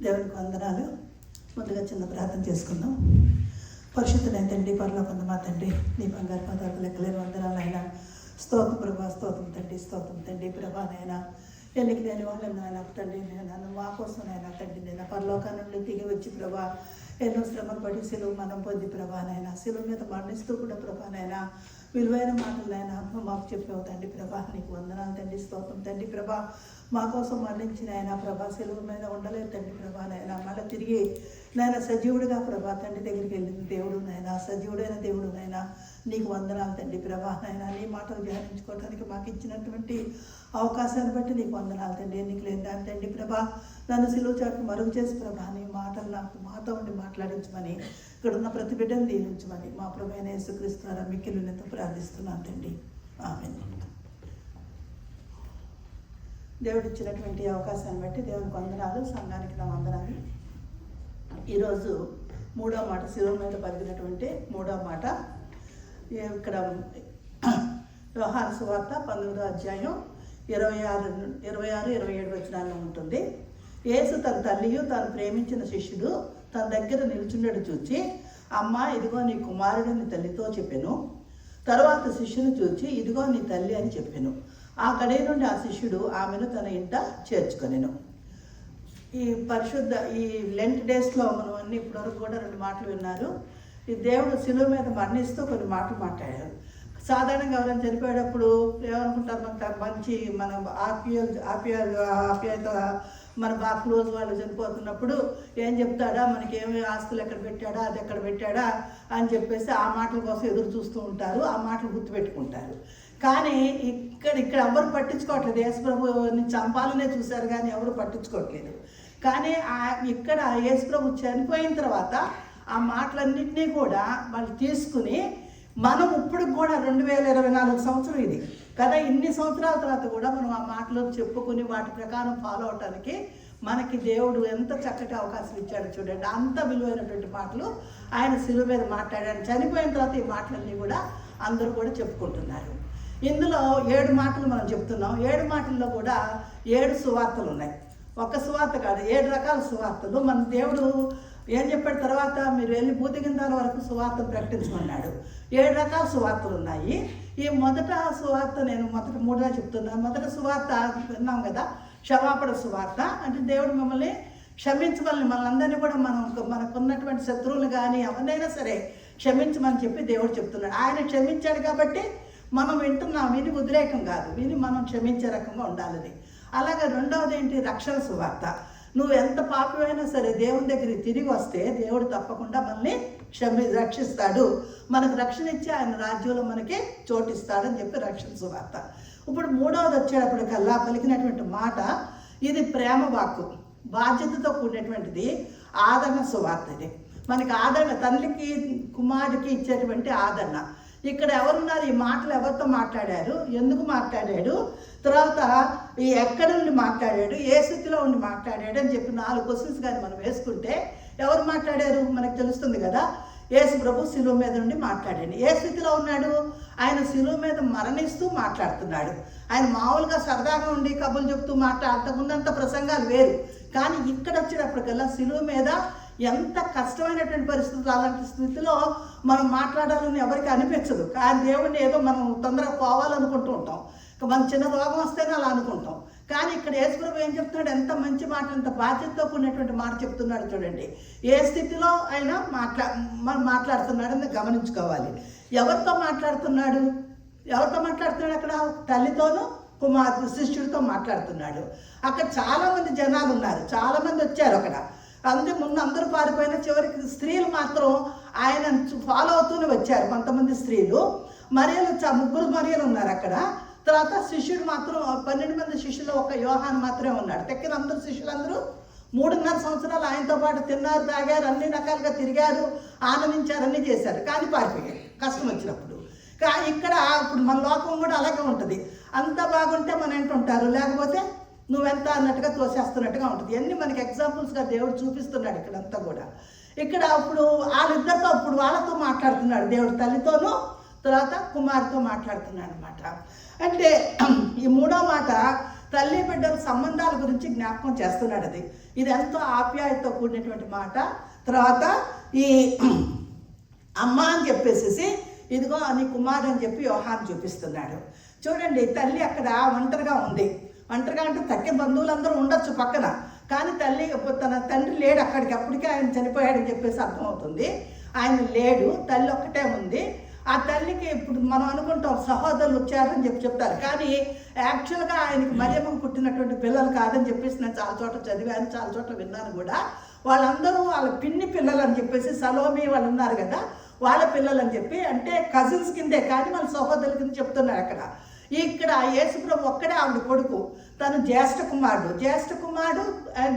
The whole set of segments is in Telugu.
దేవునికి వందనాలు. ముందుగా చిన్న ప్రార్థన చేసుకుందాం. పరిశుద్ధులైన తండ్రి, పరలోకమున్న మా తండ్రి, నీ బంగారు పదార్థ లెక్కలేని వందనాలైనా. స్తోత్రం ప్రభా, స్తోత్రం తండ్రి, స్తోత్రం తండ్రి ప్రభానైనా. ఎన్నిక లేని వాళ్ళని నాయన తండ్రి, నేను మా కోసం నాయన తండ్రి, నేను పరలోకాల నుండి దిగి వచ్చి ప్రభా ఎన్నో శ్రమలు పడి సిలువ మనం పొంది ప్రభానైనా, సిలువ మీద మరణిస్తూ కూడా ప్రభానైనా విలువైన మాటలైనా మాకు చెప్పావు తండ్రి ప్రభా. నీకు వందనాలు తండ్రి, స్తోత్రం తండ్రి ప్రభా. మా కోసం మరణించిన ఆయన ప్రభా సిలువ మీద ఉండలేదు తండ్రి ప్రభా. నాయన మళ్ళీ తిరిగి నాయన సజీవుడిగా ప్రభా తండ్రి దగ్గరికి వెళ్ళిన దేవుడు నాయన, సజీవుడైన దేవుడు నాయన. నీకు వందనాలు తండ్రి ప్రభా. నాయన నీ మాటలు ధ్యానించుకోవడానికి మాకు ఇచ్చినటువంటి అవకాశాన్ని బట్టి నీకు వందనాలు తండ్రి. ఎన్నిక లేని దాని తండ్రి ప్రభా, నన్ను సిలువ చాటుకు మరుగు చేసి ప్రభా నీ మాటలు నాకు మాతో ఉండి మాట్లాడించమని, ఇక్కడ ఉన్న ప్రతి బిడ్డను దీవించమని మా ప్రభువైన యేసుక్రీస్తు ద్వారా మిక్కిలి నింత ప్రార్థిస్తున్నాను తండ్రి. ఆమేన్. దేవుడు ఇచ్చినటువంటి అవకాశాన్ని బట్టి దేవునికి వందనాలు, సంఘానికి నా వందనాలు. ఈరోజు మూడో మాట, శిలువ మీద పలికినటువంటి మూడో మాట ఇక్కడ యోహాను సువార్త 19వ అధ్యాయం 26-27 వచనాల్లో ఉంటుంది. యేసు తన తల్లియు తాను ప్రేమించిన శిష్యుడు తన దగ్గర నిల్చుండడు చూచి, అమ్మా ఇదిగో నీ కుమారుడు నీ తల్లితో చెప్పెను. తర్వాత శిష్యుని చూచి, ఇదిగో నీ తల్లి అని చెప్పెను. ఆ కడే నుండి ఆ శిష్యుడు ఆమెను తన ఇంట చేర్చుకొనెను. ఈ పరిశుద్ధ ఈ లెంట్ డేస్లో మనం అన్ని ఇప్పటివరకు కూడా 2 మాటలు విన్నారు. ఈ దేవుడు శిలువ మీద మరణిస్తూ కొన్ని మాటలు మాట్లాడారు. సాధారణంగా ఎవరైనా చనిపోయేటప్పుడు ఏమనుకుంటారు, మనకు మంచి మన ఆప్యాయత మన బాగా క్లోజ్ వాళ్ళు చనిపోతున్నప్పుడు ఏం చెప్తాడా, మనకి ఏమి ఆస్తులు ఎక్కడ పెట్టాడా, అది ఎక్కడ పెట్టాడా అని చెప్పేసి ఆ మాటల కోసం ఎదురు చూస్తూ ఉంటారు, ఆ మాటలు గుర్తుపెట్టుకుంటారు. కానీ ఇక్కడ ఎవరు పట్టించుకోవట్లేదు. యేసుప్రభుని చంపాలనే చూశారు కానీ ఎవరు పట్టించుకోవట్లేదు. కానీ ఇక్కడ యేసుప్రభు చనిపోయిన తర్వాత ఆ మాటలన్నింటినీ కూడా వాళ్ళు తీసుకుని మనం ఇప్పుడు కూడా 2024 సంవత్సరం ఇది కదా, ఇన్ని సంవత్సరాల తర్వాత కూడా మనం ఆ మాటలు చెప్పుకుని వాటి ప్రకారం ఫాలో అవటానికి మనకి దేవుడు ఎంత చక్కటి అవకాశం ఇచ్చాడు చూడండి. అంత విలువైనటువంటి మాటలు ఆయన శిలువ మీద మాట్లాడాడు. చనిపోయిన తర్వాత ఈ మాటలన్నీ కూడా అందరూ కూడా చెప్పుకుంటున్నారు. ఇందులో 7 మాటలు మనం చెప్తున్నాం. 7 మాటల్లో కూడా 7 సువార్తలు ఉన్నాయి. ఒక సువార్త కాదు, 7 రకాల సువార్తలు. మన దేవుడు ఏం చెప్పాడు, తర్వాత మీరు వెళ్ళి భూతిగిందాల వరకు సువార్తను ప్రకటించమన్నాడు. 7 రకాల సువార్తలు ఉన్నాయి. ఈ మొదట సువార్త నేను మొదట 3గా చెప్తున్నాను. మొదట సువార్త విన్నాం కదా, క్షమాపణ సువార్త. అంటే దేవుడు మిమ్మల్ని క్షమించమని, మనందరినీ కూడా మనకున్నటువంటి శత్రువులు కానీ ఎవరినైనా సరే క్షమించమని చెప్పి దేవుడు చెప్తున్నాడు. ఆయన క్షమించాడు కాబట్టి మనం వింటున్నాం, విని ఉద్రేకం కాదు, విని మనం క్షమించే రకంగా ఉండాలని. అలాగే రెండవది ఏంటి, రక్షణ సువార్త. నువ్వు ఎంత పాపమైనా సరే దేవుని దగ్గరికి తిరిగి వస్తే దేవుడు తప్పకుండా మనల్ని రక్షిస్తాడు, మనకు రక్షణ ఇచ్చి ఆయన రాజ్యంలో మనకి చోటిస్తాడని చెప్పి రక్షణ సువార్త. ఇప్పుడు 3వది వచ్చేటప్పటికల్లా పలికినటువంటి మాట, ఇది ప్రేమ వాక్కు, బాధ్యతతో కూడినటువంటిది, ఆదరణ సువార్త. ఇది మనకి ఆదరణ, తల్లికి కుమారుడికి ఇచ్చేటువంటి ఆదరణ. ఇక్కడ ఎవరున్నారు, ఈ మాటలు ఎవరితో మాట్లాడారు, ఎందుకు మాట్లాడాడు, తర్వాత ఈ ఎక్కడి నుండి మాట్లాడాడు, ఏ స్థితిలో ఉండి మాట్లాడాడు అని చెప్పి 4 క్వశ్చన్స్ కానీ మనం వేసుకుంటే ఎవరు మాట్లాడారు మనకు తెలుస్తుంది కదా. యేసు ప్రభు శిలువ మీద నుండి మాట్లాడాడు. ఏ స్థితిలో ఉన్నాడు, ఆయన శిలువ మీద మరణిస్తూ మాట్లాడుతున్నాడు. ఆయన మామూలుగా సరదాగా ఉండి కబుర్లు చెప్తూ అంతకుముందంత ప్రసంగాలు వేరు. కానీ ఇక్కడ వచ్చేటప్పటికల్లా శిలువ మీద ఎంత కష్టమైనటువంటి పరిస్థితులు, అలాంటి స్థితిలో మనం మాట్లాడాలని ఎవరికి అనిపించదు. కానీ దేవుడిని ఏదో మనం తొందరగా పోవాలనుకుంటూ ఉంటాం, మన చిన్న రోగం వస్తేనే అలా అనుకుంటాం. కానీ ఇక్కడ యేసుప్రభు ఏం చెప్తున్నాడు, ఎంత మంచి మాట, ఎంత బాధ్యతతో కూడినటువంటి మాట చెప్తున్నాడు చూడండి. ఏ స్థితిలో అయినా మాట్లాడుతున్నాడని గమనించుకోవాలి. ఎవరితో మాట్లాడుతున్నాడు అక్కడ, తల్లితోనూ శిష్యుడితో మాట్లాడుతున్నాడు. అక్కడ చాలామంది జనాలు ఉన్నారు, చాలామంది వచ్చారు అక్కడ. ముందు అందరూ పారిపోయిన, చివరికి స్త్రీలు మాత్రం ఆయన ఫాలో అవుతూనే వచ్చారు. కొంతమంది స్త్రీలు, మరియలు 3 మరియలు ఉన్నారు అక్కడ. తర్వాత శిష్యుడు మాత్రం 12 మంది శిష్యులు, ఒక యోహాను మాత్రమే ఉన్నాడు. తెక్కిన అందరూ శిష్యులందరూ 3.5 సంవత్సరాలు ఆయనతో పాటు తిన్నారు, తాగారు, అన్ని రకాలుగా తిరిగారు, ఆనందించారు, అన్నీ చేశారు. కానీ పారిపోయారు కష్టం వచ్చినప్పుడు. ఇక్కడ ఇప్పుడు మన లోకం కూడా అలాగే ఉంటుంది. అంత బాగుంటే మన వెంట ఉంటారు, లేకపోతే నువ్వెంత అన్నట్టుగా తోసేస్తున్నట్టుగా ఉంటుంది. అన్నీ మనకి ఎగ్జాంపుల్స్గా దేవుడు చూపిస్తున్నాడు ఇక్కడంతా కూడా. ఇక్కడ ఇప్పుడు వాళ్ళిద్దరితో, ఇప్పుడు వాళ్ళతో మాట్లాడుతున్నాడు దేవుడు, తల్లితోనూ తర్వాత కుమారుతో మాట్లాడుతున్నాడు అనమాట. అంటే ఈ 3వ మాట తల్లి బిడ్డల సంబంధాల గురించి జ్ఞాపకం చేస్తున్నాడు. ఇది ఎంతో ఆప్యాయతతో కూడినటువంటి మాట. తర్వాత ఈ అమ్మ అని చెప్పేసి ఇదిగో నీ కుమారుడు అని చెప్పి యోహాను చూపిస్తున్నాడు. చూడండి, తల్లి అక్కడ ఒంటరిగా ఉంది. ఒంటరిగా అంటే తక్కిన బంధువులందరూ ఉండొచ్చు పక్కన, కానీ తల్లి తన తండ్రి లేడు అక్కడికి. అప్పటికే ఆయన చనిపోయాడని చెప్పేసి అర్థమవుతుంది. ఆయన లేడు, తల్లి ఒక్కటే ఉంది. ఆ తల్లికి ఇప్పుడు మనం అనుకుంటాం సహోదరులు వచ్చారని చెప్తారు, కానీ యాక్చువల్గా ఆయనకి మరియమ్మకు పుట్టినటువంటి పిల్లలు కాదని చెప్పేసి నేను చాలా చోట్ల చదివాను, చాలా చోట్ల విన్నాను కూడా. వాళ్ళందరూ వాళ్ళ పిన్ని పిల్లలు అని చెప్పేసి సలోమి వాళ్ళు ఉన్నారు కదా, వాళ్ళ పిల్లలు అని చెప్పి, అంటే కజిన్స్ కిందే కానీ వాళ్ళ సహోదరుల కింద చెప్తున్నారు అక్కడ. ఇక్కడ యేసుప్రభు ఒక్కడే ఆవిడ కొడుకు, తను జ్యేష్ఠ కుమారుడు.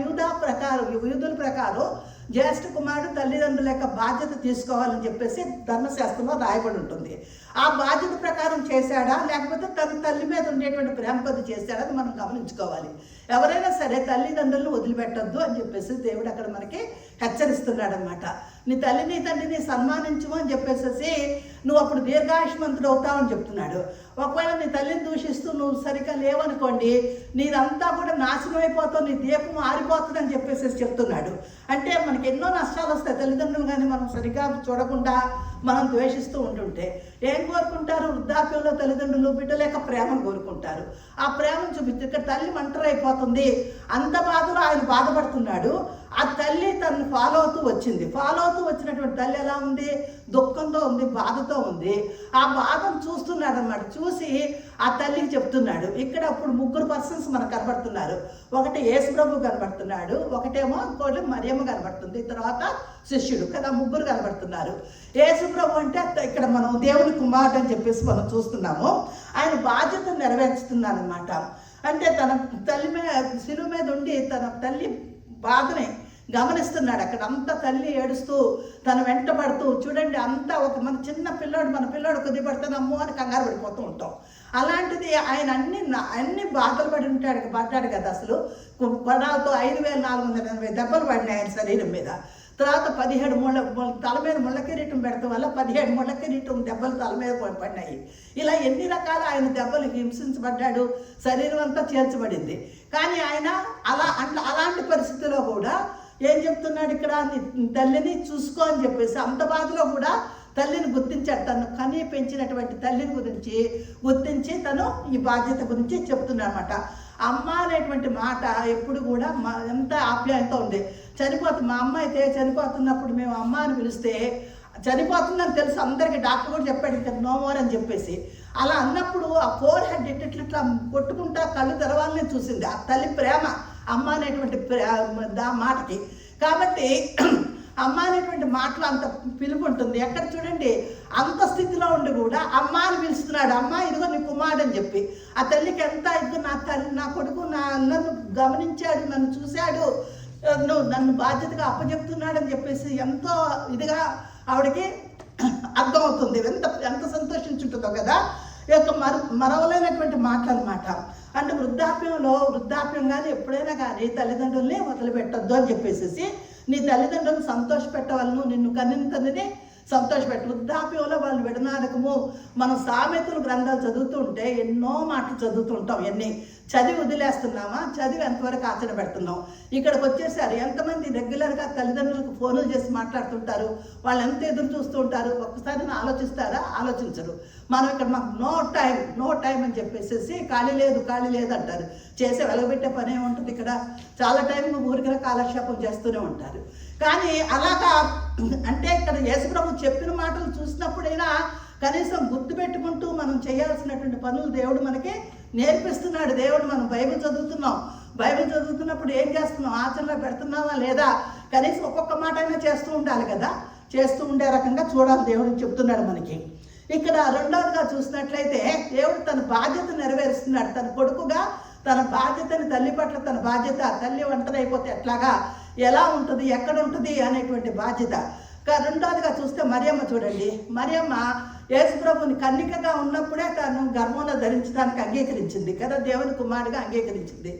యూదుల ప్రకారం జ్యేష్ఠ కుమారుడు తల్లిదండ్రుల యొక్క బాధ్యత తీసుకోవాలని చెప్పేసి ధర్మశాస్త్రంలో రాయబడి ఉంటుంది. ఆ బాధ్యత ప్రకారం చేశాడా, లేకపోతే తన తల్లి మీద ఉండేటువంటి ప్రేమ కొద్ది చేశాడా అని మనం గమనించుకోవాలి. ఎవరైనా సరే తల్లిదండ్రులను వదిలిపెట్టద్దు అని చెప్పేసి దేవుడు అక్కడ మనకి హెచ్చరిస్తున్నాడు అనమాట. నీ తల్లిని తండ్రిని సన్మానించు అని చెప్పేసి నువ్వు అప్పుడు దీర్ఘాయుష్మంతుడు అవుతావని చెప్తున్నాడు. ఒకవేళ నీ తల్లిని దూషిస్తూ నువ్వు సరిగ్గా లేవనుకోండి, నీదంతా కూడా నాశనం అయిపోతావు, నీ దీపం ఆరిపోతుంది అని చెప్పేసి చెప్తున్నాడు. అంటే మనకి ఎన్నో నష్టాలు వస్తాయి. తల్లిదండ్రులు కానీ మనం సరిగ్గా చూడకుండా మనం ద్వేషిస్తూ ఉంటుంటే ఏం కోరుకుంటారు? వృద్ధాప్యంలో తల్లిదండ్రులు బిడ్డల యొక్క ప్రేమను కోరుకుంటారు. ఆ ప్రేమను చూపిస్తే ఇక్కడ తల్లి ఒంటరి అయిపోతుంది. అంత బాధలో ఆయన బాధపడుతున్నాడు. ఆ తల్లి తనను ఫాలో అవుతూ వచ్చినటువంటి తల్లి ఎలా ఉంది? దుఃఖంతో ఉంది, బాధతో ఉంది. ఆ బాధను చూస్తున్నాడు అన్నమాట. చూసి ఆ తల్లికి చెప్తున్నాడు. ఇక్కడ అప్పుడు ముగ్గురు పర్సన్స్ మనకు కనబడుతున్నారు. ఒకటి యేసుప్రభు కనబడుతున్నాడు, ఒకటేమో ఇంకోటి మరియమ్మ కనబడుతుంది, తర్వాత శిష్యుడు కదా, ముగ్గురు కనబడుతున్నారు. యేసుప్రభు అంటే ఇక్కడ మనం దేవుని కుమారుడు అని చెప్పేసి మనం చూస్తున్నాము. ఆయన బాధ్యతను నెరవేర్చుతున్నాను అనమాట. అంటే తన తల్లి మీద శిలువ మీద ఉండి తన తల్లి బాధని గమనిస్తున్నాడు. అక్కడ అంతా తల్లి ఏడుస్తూ తను వెంటబడుతూ, చూడండి అంతా ఒక మన చిన్న పిల్లోడు, మన పిల్లోడు కొద్దిగా పడితే అమ్మో అని కంగారు పడిపోతూ ఉంటాం. అలాంటిది ఆయన అన్ని బాధలు పడ్డాడు కదా. అసలు పడాలతో 5480 దెబ్బలు పడినాయి ఆయన శరీరం మీద. తర్వాత 17 తల మీద ముళ్ళ కిరీటం పెడతాం వల్ల 17 ముళ్ళ కిరీటం దెబ్బలు తల మీద పడినాయి. ఇలా ఎన్ని రకాల ఆయన దెబ్బలు హింసించబడ్డాడు, శరీరం అంతా చేర్చబడింది. కానీ ఆయన అలాంటి పరిస్థితిలో కూడా ఏం చెప్తున్నాడు ఇక్కడ? తల్లిని చూసుకో అని చెప్పేసి అంత బాధలో కూడా తల్లిని గుర్తించాడు. తను కని పెంచినటువంటి తల్లిని గురించి గుర్తించి తను ఈ బాధ్యత గురించి చెప్తున్నాడన్నమాట. అమ్మ అనేటువంటి మాట ఎప్పుడు కూడా ఎంత ఆప్యాయంతో ఉంది. మా అమ్మ అయితే చనిపోతున్నప్పుడు మేము అమ్మ అని పిలిస్తే చనిపోతుందని తెలుసు అందరికీ. డాక్టర్ కూడా చెప్పాడు ఇంకా నో మోర్ అని చెప్పేసి. అలా అన్నప్పుడు ఆ ఫోర్ హెడ్ ఇట్లా కొట్టుకుంటా కళ్ళు తెరవాలని చూసింది. ఆ తల్లి ప్రేమ అమ్మ అనేటువంటి మాటకి. కాబట్టి అమ్మ అనేటువంటి మాటలో అంత పిలుపు ఉంటుంది. ఎక్కడ చూడండి అంత స్థితిలో ఉండి కూడా అమ్మ అని పిలుస్తున్నాడు. అమ్మ ఇదిగో నీ కుమారుడు అని చెప్పి. ఆ తల్లికి ఎంత ఇదిగో నా కొడుకు నన్ను గమనించాడు, నన్ను చూశాడు, నన్ను బాధ్యతగా అప్పచెప్తున్నాడు అని చెప్పేసి ఎంతో ఇదిగా ఆవిడకి అర్థమవుతుంది. ఎంత సంతోషించుంటుందో కదా. ఈ యొక్క మరవలేనటువంటి మాటలు అనమాట. అంటే వృద్ధాప్యం కానీ ఎప్పుడైనా కానీ తల్లిదండ్రుల్ని వదిలిపెట్టద్దు అని చెప్పేసి నీ తల్లిదండ్రులను సంతోషపెట్టవలను, నిన్ను కన్నింతని సంతోషపెట్టు. వృద్ధాప్యంలో వాళ్ళు విడనాడకము. మనం సామెతలు గ్రంథాలు చదువుతూ ఉంటే ఎన్నో మాటలు చదువుతుంటాం. ఎన్ని చదివి వదిలేస్తున్నామా? చదివి ఎంతవరకు ఆచరణ పెడుతున్నాం? ఇక్కడికి వచ్చేసారు ఎంతమంది రెగ్యులర్గా తల్లిదండ్రులకు ఫోన్లు చేసి మాట్లాడుతుంటారు. వాళ్ళు ఎంత ఎదురు చూస్తూ ఉంటారు. ఒక్కసారి ఆలోచిస్తారా? ఆలోచించరు. మనం ఇక్కడ మాకు నో టైం అని చెప్పేసి ఖాళీ లేదు అంటారు. చేసే వెలగబెట్టే పని ఏముంటుంది ఇక్కడ? చాలా టైం ఊరికనే కాలక్షేపం చేస్తూనే ఉంటారు. కానీ అలాగా అంటే ఇక్కడ యేసుప్రభు చెప్పిన మాటలు చూసినప్పుడైనా కనీసం గుర్తుపెట్టుకుంటూ మనం చేయాల్సినటువంటి పనులు దేవుడు మనకి నేర్పిస్తున్నాడు. దేవుడు మనం బైబిల్ చదువుతున్నప్పుడు ఏం చేస్తున్నాం? ఆచరణలో పెడుతున్నావా లేదా? కనీసం ఒక్కొక్క మాట అయినా చేస్తూ ఉండాలి కదా. చేస్తూ ఉండే రకంగా చూడాలి దేవుడు చెప్తున్నాడు మనకి. ఇక్కడ రెండవదిగా చూసినట్లయితే దేవుడు తన బాధ్యత నెరవేరుస్తున్నాడు. తన కొడుకుగా తన బాధ్యతని, తల్లి పట్ల తన బాధ్యత, తల్లి ఒంటరి అయిపోతే ఎట్లాగా, ఎలా ఉంటుంది, ఎక్కడ ఉంటుంది అనేటువంటి బాధ్యత. రెండవదిగా చూస్తే మరియమ్మ చూడండి. మరియమ్మ యేసుప్రభుని కన్నికగా ఉన్నప్పుడే తను గర్భంలో ధరించడానికి అంగీకరించింది కదా, దేవుని కుమారుడిగా అంగీకరించింది.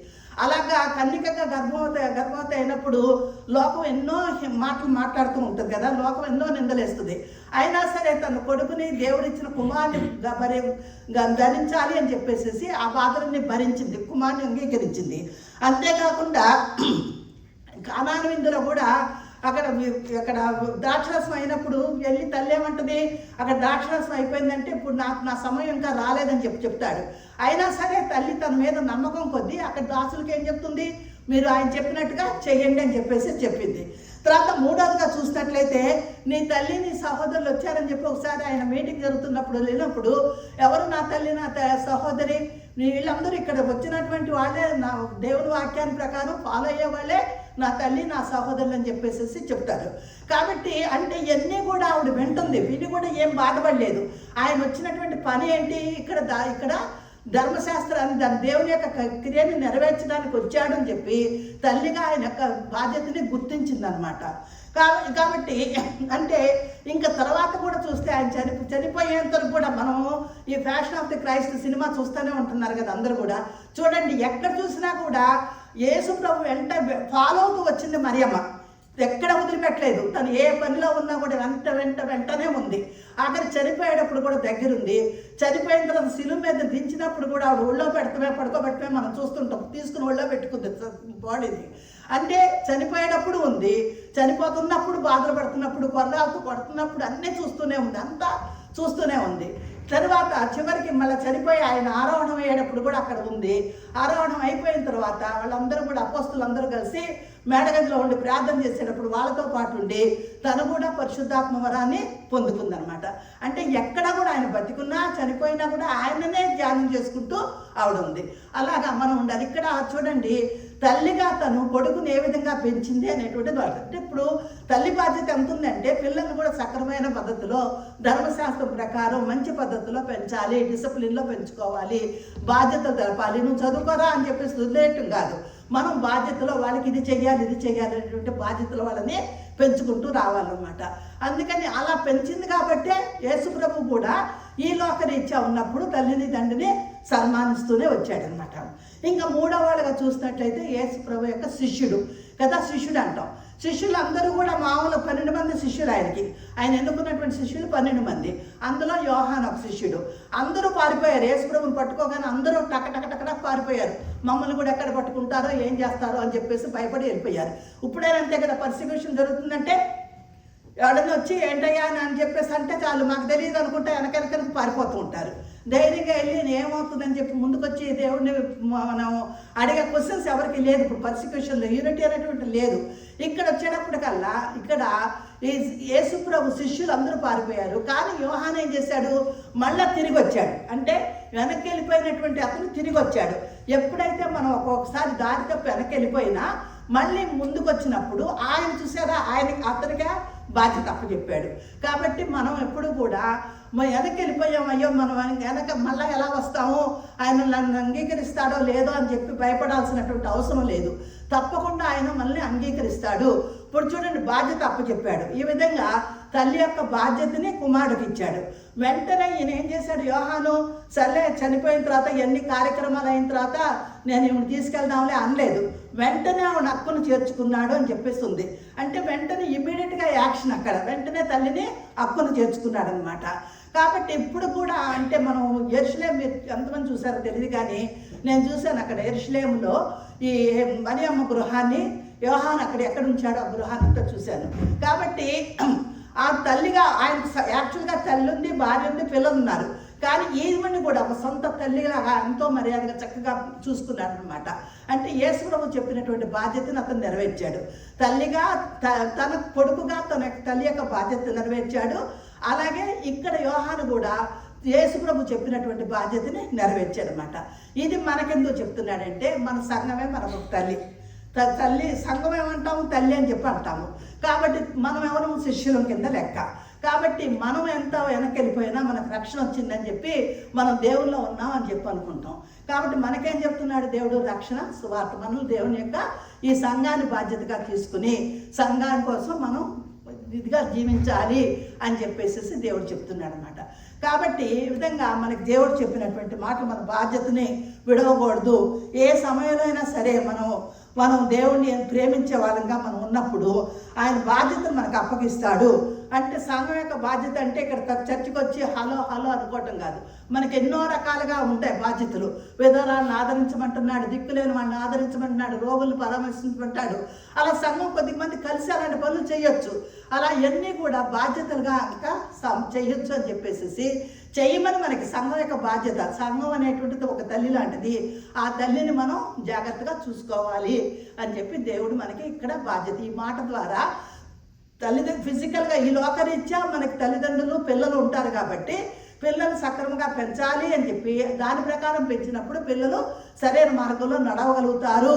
అలాగా కన్నికగా గర్భవతి అయినప్పుడు లోకం ఎన్నో మాటలు మాట్లాడుతూ ఉంటుంది కదా, లోకం ఎన్నో నిందలేస్తుంది. అయినా సరే తన కొడుకుని దేవుడిచ్చిన కుమారుని ధరించాలి అని చెప్పేసి ఆ బాధలన్నీ భరించింది, కుమారుని అంగీకరించింది. అంతేకాకుండా కానాను విందులో కూడా అక్కడ ద్రాక్షరసం అయినప్పుడు వెళ్ళి తల్లి ఏమంటుంది, అక్కడ ద్రాక్షరసం అయిపోయిందంటే ఇప్పుడు నా సమయం ఇంకా రాలేదని చెప్తాడు. అయినా సరే తల్లి తన మీద నమ్మకం కొద్దీ అక్కడ దాసులకి ఏం చెప్తుంది, మీరు ఆయన చెప్పినట్టుగా చెయ్యండి అని చెప్పింది. తర్వాత మూడవదిగా చూసినట్లయితే నీ తల్లి నీ సహోదరులు వచ్చారని చెప్పి ఒకసారి ఆయన మీటింగ్ జరుగుతున్నప్పుడు వెళ్ళినప్పుడు, ఎవరు నా తల్లి నా సహోదరి, వీళ్ళందరూ ఇక్కడ వచ్చినటువంటి వాళ్ళే, నా దేవుని వాక్యాన్ని ప్రకారం ఫాలో అయ్యే వాళ్ళే నా తల్లి నా సహోదరులు అని చెప్పేసి చెప్తారు. కాబట్టి అంటే ఇవన్నీ కూడా ఆవిడ వింటుంది, విని కూడా ఏం బాధపడలేదు. ఆయన వచ్చినటువంటి పని ఏంటి, ఇక్కడ ధర్మశాస్త్రాన్ని దాని దేవుని యొక్క క్రియని నెరవేర్చడానికి వచ్చాడు అని చెప్పి తల్లిగా ఆయన యొక్క బాధ్యతని గుర్తించిందనమాట. కాబట్టి అంటే ఇంకా తర్వాత కూడా చూస్తే ఆయన చనిపోయేంత కూడా మనం ఈ fashion of the Christ cinema చూస్తూనే ఉంటున్నారు కదా అందరూ కూడా. చూడండి ఎక్కడ చూసినా కూడా యేసు ప్రభు ఫాలో అవుతూ వచ్చింది మరియమ్మ, ఎక్కడ వదిలిపెట్టలేదు. తను ఏ పనిలో ఉన్నా కూడా వెంటనే ఉంది. ఆఖరి చనిపోయేటప్పుడు కూడా దగ్గరుంది. చనిపోయిన తర్వాత శిలువ మీద దించినప్పుడు కూడా ఆవిడ ఒళ్ళో పడుకోబెట్టమే మనం చూస్తుంటాం, తీసుకుని ఒళ్ళో పెట్టుకుంది బాడీని. అంటే చనిపోయేటప్పుడు ఉంది, చనిపోతున్నప్పుడు బాధలు పడుతున్నప్పుడు కొర్రాలతో కొడుతున్నప్పుడు అన్నీ చూస్తూనే ఉంది, అంతా చూస్తూనే ఉంది. తర్వాత చివరికి మళ్ళీ చనిపోయి ఆయన ఆరోహణం అయ్యేటప్పుడు కూడా అక్కడ ఉంది. ఆరోహణం అయిపోయిన తర్వాత వాళ్ళందరూ కూడా అపోస్తులందరూ కలిసి మేడగదిలో ఉండి ప్రార్థన చేసేటప్పుడు వాళ్ళతో పాటు ఉండి తను కూడా పరిశుద్ధాత్మ వరాన్ని పొందుకుందనమాట. అంటే ఎక్కడ కూడా ఆయన బతికున్నా చనిపోయినా కూడా ఆయననే ధ్యానం చేసుకుంటూ ఆవిడ ఉంది. అలాగా మనం ఉండాలి. ఇక్కడ చూడండి తల్లిగా తను కొడుకుని ఏ విధంగా పెంచింది అనేటువంటిది. అంటే ఇప్పుడు తల్లి బాధ్యత ఎంత ఉందంటే పిల్లల్ని కూడా సక్రమైన పద్ధతిలో ధర్మశాస్త్రం ప్రకారం మంచి పద్ధతిలో పెంచాలి, డిసిప్లిన్లో పెంచుకోవాలి, బాధ్యతలు తెలపాలి. నువ్వు చదువుకోరా అని చెప్పేసి వదిలేయటం కాదు, మనం బాధ్యతలో వాళ్ళకి ఇది చెయ్యాలి అనేటువంటి బాధ్యతలు వాళ్ళని పెంచుకుంటూ రావాలన్నమాట. అందుకని అలా పెంచింది కాబట్టే యేసు ప్రభు కూడా ఈ లోకరీత్యా ఉన్నప్పుడు తల్లిని తండ్రిని సన్మానిస్తూనే వచ్చాడనమాట. ఇంకా మూడవవాళ్ళగా చూసినట్లయితే యేసు ప్రభు యొక్క శిష్యుడు కదా, శిష్యుడు అంటాం. శిష్యులు అందరూ కూడా మామూలు 12 మంది శిష్యులు ఆయన ఎన్నుకున్నటువంటి శిష్యులు 12 మంది. అందులో యోహాను ఒక శిష్యుడు. అందరూ పారిపోయారు, యేసు ప్రభుని పట్టుకోగానే అందరూ టక పారిపోయారు. మమ్మల్ని కూడా ఎక్కడ పట్టుకుంటారో ఏం చేస్తారో అని చెప్పేసి భయపడి వెళ్ళిపోయారు. ఇప్పుడేనంతే కదా, పర్సిక్యూషన్ జరుగుతుందంటే ఎవడన్నా వచ్చి ఏంటయ్యా అని చెప్పేసి అంటే చాలు మాకు తెలియదు అనుకుంటే వెనకరికి పారిపోతూ ఉంటారు. ధైర్యంగా వెళ్ళి ఏమవుతుందని చెప్పి ముందుకొచ్చి దేవుడిని మనం అడిగే క్వశ్చన్స్ ఎవరికి లేదు. ఇప్పుడు పర్సిక్యూషన్లో యూనిటీ అనేటువంటి లేదు. ఇక్కడ వచ్చేటప్పటికల్లా ఇక్కడ యేసు ప్రభు శిష్యులు అందరూ పారిపోయారు. కానీ యోహాను ఏం చేశాడు, మళ్ళా తిరిగి వచ్చాడు. అంటే వెనక్కి వెళ్ళిపోయినటువంటి అతను తిరిగి వచ్చాడు. ఎప్పుడైతే మనం ఒక్కొక్కసారి దారి తప్పి వెనక్కి వెళ్ళిపోయినా మళ్ళీ ముందుకు వచ్చినప్పుడు ఆయన చూసారా, అతనిగా బాధ్యత అప్పచెప్పాడు. కాబట్టి మనం ఎప్పుడు కూడా వెనక్కి వెళ్ళిపోయాం, అయ్యో మనం వెనక మళ్ళీ ఎలా వస్తామో, ఆయన నన్ను అంగీకరిస్తాడో లేదో అని చెప్పి భయపడాల్సినటువంటి అవసరం లేదు. తప్పకుండా ఆయన మనల్ని అంగీకరిస్తాడు. ఇప్పుడు చూడండి, బాధ్యత అప్పచెప్పాడు. ఈ విధంగా తల్లి యొక్క బాధ్యతని కుమారుడికి ఇచ్చాడు. వెంటనే ఈయన ఏం చేశాడు, యోహాను సర్లే చనిపోయిన తర్వాత ఎన్ని కార్యక్రమాలు అయిన తర్వాత నేను ఈమెను తీసుకెళ్దాంలే అనలేదు. వెంటనే ఆవిడ హక్కును చేర్చుకున్నాడు అని చెప్పేస్తుంది. అంటే వెంటనే ఇమ్మీడియట్గా యాక్షన్, అక్కడ వెంటనే తల్లిని హక్కును చేర్చుకున్నాడు అనమాట. కాబట్టి ఇప్పుడు కూడా అంటే మనం యెరూషలేము ఎంతమంది చూసారో తెలియదు, కానీ నేను చూశాను అక్కడ యెరూషలేములో ఈ మరియమ్మ గృహాన్ని యోహాను అక్కడ ఎక్కడ ఉంచాడో ఆ గృహాన్ని అంతా చూశాను. కాబట్టి ఆ తల్లిగా ఆయన యాక్చువల్గా తల్లి ఉంది, భార్య ఉంది, పిల్లలు ఉన్నారు. కానీ ఈమెని కూడా ఒక సొంత తల్లిగా ఎంతో మర్యాదగా చక్కగా చూసుకున్నాడు అనమాట. అంటే యేసు ప్రభు చెప్పినటువంటి బాధ్యతను అతను నెరవేర్చాడు. తల్లిగా తన కొడుకుగా తన తల్లి యొక్క బాధ్యత నెరవేర్చాడు. అలాగే ఇక్కడ యోహాను కూడా యేసు ప్రభు చెప్పినటువంటి బాధ్యతని నెరవేర్చాడు అనమాట. ఇది మనకెందుకు చెప్తున్నాడంటే మన సంఘమే మనకు తల్లి. సంఘం ఏమంటాము, తల్లి అని చెప్పి అంటాము. కాబట్టి మనం ఎవరు శిష్యులం కింద లెక్క. కాబట్టి మనం ఎంత వెనక్కి వెళ్ళిపోయినా మనకు రక్షణ వచ్చిందని చెప్పి మనం దేవుల్లో ఉన్నాం అని చెప్పి అనుకుంటాం. కాబట్టి మనకేం చెప్తున్నాడు దేవుడు, రక్షణ సువార్త. మనం దేవుని యొక్క ఈ సంఘాన్ని బాధ్యతగా తీసుకుని సంఘాని కోసం మనం ఇదిగా జీవించాలి అని చెప్పేసి దేవుడు చెప్తున్నాడు అనమాట. కాబట్టి ఈ విధంగా మనకి దేవుడు చెప్పినటువంటి మాటలు మన బాధ్యతని విడవకూడదు. ఏ సమయంలో అయినా సరే మనం దేవుణ్ణి ప్రేమించే వాళ్ళంగా మనం ఉన్నప్పుడు ఆయన బాధ్యతను మనకు అప్పగిస్తాడు. అంటే సంఘం యొక్క బాధ్యత అంటే ఇక్కడ చర్చికి వచ్చి హలో హలో అనుకోవటం కాదు. మనకి ఎన్నో రకాలుగా ఉంటాయి బాధ్యతలు. విధవరాలను ఆదరించమంటున్నాడు, దిక్కులేని వాళ్ళని ఆదరించమంటున్నాడు, రోగులను పరామర్శించమంటాడు. అలా సంఘం కొద్దిమంది కలిసి అలాంటి పనులు చేయొచ్చు. అలా ఇవన్నీ కూడా బాధ్యతలుగా ఇంకా చేయొచ్చు అని చెప్పేసి చేయమని మనకి సంఘం యొక్క బాధ్యత. సంఘం అనేటువంటిది ఒక తల్లి లాంటిది. ఆ తల్లిని మనం జాగ్రత్తగా చూసుకోవాలి అని చెప్పి దేవుడు మనకి ఇక్కడ బాధ్యత. ఈ మాట ద్వారా ఫిజికల్గా ఈ లోకరీత్యా మనకి తల్లిదండ్రులు పిల్లలు ఉంటారు కాబట్టి పిల్లలు సక్రమంగా పెంచాలి అని చెప్పి దాని ప్రకారం పెంచినప్పుడు పిల్లలు సరైన మార్గంలో నడవగలుగుతారు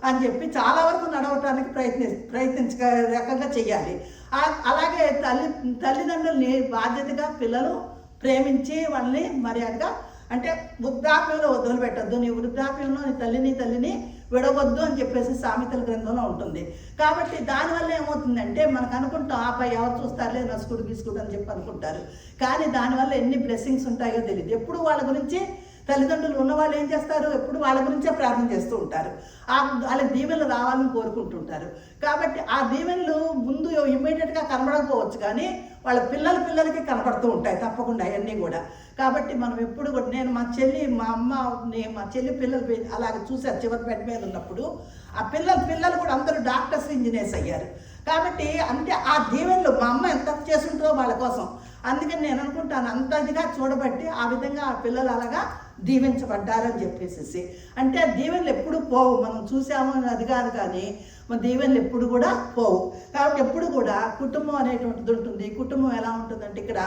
అని చెప్పి చాలా వరకు నడవటానికి ప్రయత్నించ రకంగా చెయ్యాలి. అలాగే తల్లిదండ్రుల్ని బాధ్యతగా పిల్లలు ప్రేమించి వాళ్ళని మర్యాదగా, అంటే వృద్ధాప్యంలో వదిలిపెట్టద్దు, నీ వృద్ధాప్యంలో నీ తల్లిని విడవద్దు అని చెప్పేసి సామెతల గ్రంథంలో ఉంటుంది. కాబట్టి దానివల్ల ఏమవుతుందంటే మనకు అనుకుంటాం ఆపై ఎవరు చూస్తారులే నసుకుడు గీసుకుడు అని చెప్పి అనుకుంటారు. కానీ దానివల్ల ఎన్ని బ్లెస్సింగ్స్ ఉంటాయో తెలియదు. ఎప్పుడు వాళ్ళ గురించి తల్లిదండ్రులు ఉన్నవాళ్ళు ఏం చేస్తారు, ఎప్పుడు వాళ్ళ గురించే ప్రార్థన చేస్తూ ఉంటారు. వాళ్ళకి దీవెనలు రావాలని కోరుకుంటుంటారు. కాబట్టి ఆ దీవెనలు ముందు ఇమ్మీడియట్గా కనబడకపోవచ్చు, కానీ వాళ్ళ పిల్లలకి కనపడుతూ ఉంటాయి తప్పకుండా అవన్నీ కూడా. కాబట్టి మనం ఎప్పుడు కూడా మా చెల్లి పిల్లలు అలాగే చూశారు చివరి బెడ్ మీద ఉన్నప్పుడు. ఆ పిల్లలు కూడా అందరూ డాక్టర్స్, ఇంజనీర్స్ అయ్యారు. కాబట్టి అంటే ఆ దీవెనలు మా అమ్మ ఎంత చేస్తుంటుందో వాళ్ళ కోసం. అందుకని నేను అనుకుంటాను అంతదిగా చూడబట్టి ఆ విధంగా ఆ పిల్లలు అలాగా దీవించబడ్డారని చెప్పేసి. అంటే దీవెనలు ఎప్పుడు పోవు, మనం చూసాము అది కాదు, కానీ మన దీవెనలు ఎప్పుడు కూడా పోవు. కాబట్టి ఎప్పుడు కూడా కుటుంబం అనేటువంటిది ఉంటుంది. కుటుంబం ఎలా ఉంటుందంటే ఇక్కడ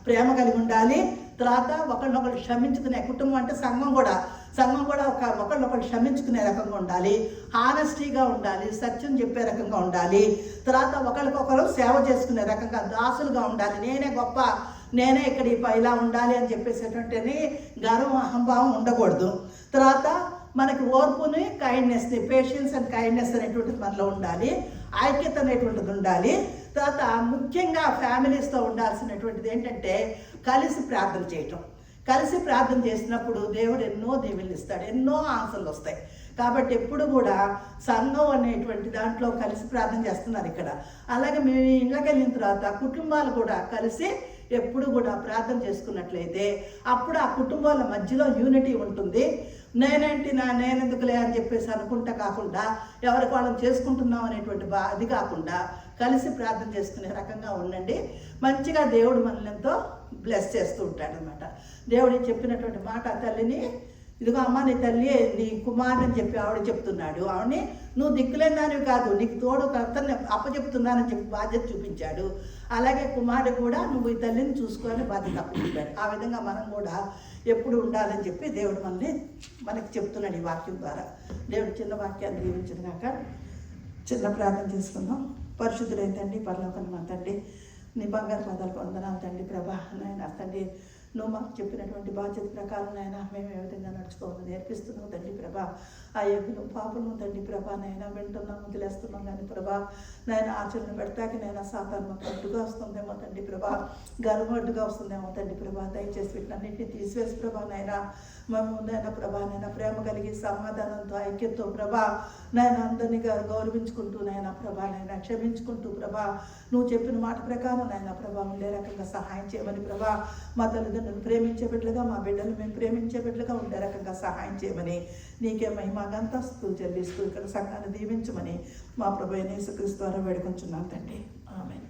ప్రేమ కలిగి ఉండాలి. తర్వాత ఒకళ్ళనొకళ్ళు క్షమించుకునే కుటుంబం అంటే సంఘం కూడా ఒకళ్ళనొకళ్ళు క్షమించుకునే రకంగా ఉండాలి, హానెస్టీగా ఉండాలి, సత్యం చెప్పే రకంగా ఉండాలి. తర్వాత ఒకరికొకరు సేవ చేసుకునే రకంగా దాసులుగా ఉండాలి. నేనే గొప్ప, నేనే ఇక్కడ ఇలా ఉండాలి అని చెప్పేసేటువంటి గర్వం, అహంభావం ఉండకూడదు. తర్వాత మనకి ఓర్పుని, కైండ్నెస్ని, పేషెన్స్ అండ్ కైండ్నెస్ అనేటువంటిది మనలో ఉండాలి. ఐక్యత అనేటువంటిది ఉండాలి. తర్వాత ముఖ్యంగా ఫ్యామిలీస్తో ఉండాల్సినటువంటిది ఏంటంటే కలిసి ప్రార్థన చేయటం. కలిసి ప్రార్థన చేసినప్పుడు దేవుడు ఎన్నో దీవెనలు ఇస్తాడు, ఎన్నో ఆన్సర్లు వస్తాయి. కాబట్టి ఎప్పుడు కూడా సంఘం అనేటువంటి దాంట్లో కలిసి ప్రార్థన చేస్తున్నారు ఇక్కడ. అలాగే మేము ఇళ్ళకి వెళ్ళిన తర్వాత కుటుంబాలు కూడా కలిసి ఎప్పుడు కూడా ప్రార్థన చేసుకున్నట్లయితే అప్పుడు ఆ కుటుంబాల మధ్యలో యూనిటీ ఉంటుంది. నేనెందుకులే అని చెప్పేసి అనుకుంటా కాకుండా ఎవరికి వాళ్ళని చేసుకుంటున్నాం అనేటువంటి అది కాకుండా కలిసి ప్రార్థన చేసుకునే రకంగా ఉండండి. మంచిగా దేవుడు మనల్ని ఎంతో బ్లెస్ చేస్తూ ఉంటాడు అనమాట. దేవుడు చెప్పినటువంటి మాట, తల్లిని ఇదిగో అమ్మ నీ తల్లి నీ కుమారుని అని చెప్పి ఆవిడ చెప్తున్నాడు. ఆవిడని నువ్వు దిక్కులేని దానివి కాదు, నీకు తోడు కర్తని అప్పచెప్తున్నానని చెప్పి బాధ్యత చూపించాడు. అలాగే కుమారుడు కూడా నువ్వు ఈ తల్లిని చూసుకోవాలని బాధ్యత అప్పచెప్పాడు. ఆ విధంగా మనం కూడా ఎప్పుడు ఉండాలని చెప్పి దేవుడు మనకి చెప్తున్నాడు ఈ వాక్యం ద్వారా. దేవుడు చిన్న వాక్యాన్ని దీవించినాక చిన్న ప్రార్థన చేసుకుందాం. పరిశుద్ధులైన తండ్రి, పరలోకం మా తండ్రి, నీ బంగారు పదాలకు వందనాలు తండ్రి. ప్రభా నాయన తండ్రి, నువ్వు మాకు చెప్పినటువంటి బాధ్యత ప్రకారం నాయన మేము ఏ విధంగా నడుచుకోవాలని నేర్పిస్తున్నావు తండ్రి. ప్రభా ఆ యజ్ఞం పాపను తండ్రి ప్రభా నాయన వింటున్నాము, వదిలేస్తున్నాం. కానీ ప్రభా నాయన ఆచరణ పెడతాకి నాయన సాతాను మాకు అడ్డుగా వస్తుందేమో తండ్రి ప్రభా, గర్వం అడ్డుగా వస్తుందేమో తండ్రి ప్రభా. దయచేసి వీటినన్నింటినీ తీసివేసి ప్రభా నాయన మేము నాయన ప్రభా నాయన ప్రేమ కలిగి సమాధానంతో ఐక్యతతో ప్రభా నాయన అందరినీ గౌరవించుకుంటూ నాయన ప్రభా నాయన క్షమించుకుంటూ ప్రభా నువ్వు చెప్పిన మాట ప్రకారం నాయన ప్రభా ఉండే రకంగా సహాయం చేయమని ప్రభా, మా తల్లిదండ్రులు ప్రేమించే బిడ్డలుగా, మా బిడ్డలు మేము ప్రేమించే బిడ్డలుగా ఉండే రకంగా సహాయం చేయమని నీకే మహిమగంతస్తు చెల్లిస్తూ ఇక్కడ సంఘాన్ని దీవించమని మా ప్రభు యేసుక్రీస్తు ద్వారా వేడుకొంచున్నాం తండ్రి. ఆమేన్.